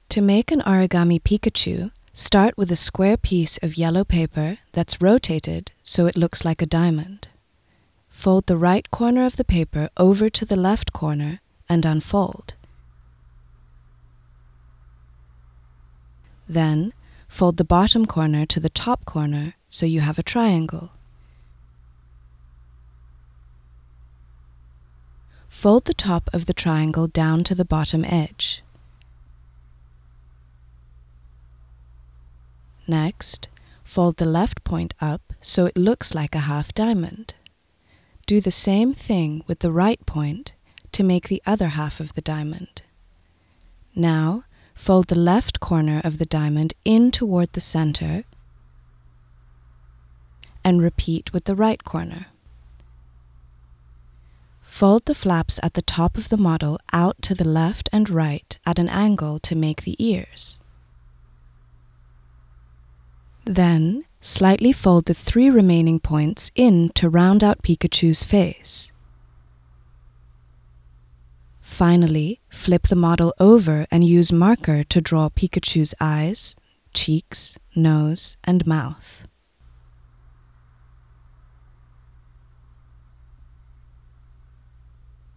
To make an origami Pikachu, start with a square piece of yellow paper that's rotated so it looks like a diamond. Fold the right corner of the paper over to the left corner and unfold. Then, fold the bottom corner to the top corner so you have a triangle. Fold the top of the triangle down to the bottom edge. Next, fold the left point up so it looks like a half diamond. Do the same thing with the right point to make the other half of the diamond. Now, fold the left corner of the diamond in toward the center and repeat with the right corner. Fold the flaps at the top of the model out to the left and right at an angle to make the ears. Then, slightly fold the 3 remaining points in to round out Pikachu's face. Finally, flip the model over and use marker to draw Pikachu's eyes, cheeks, nose, and mouth.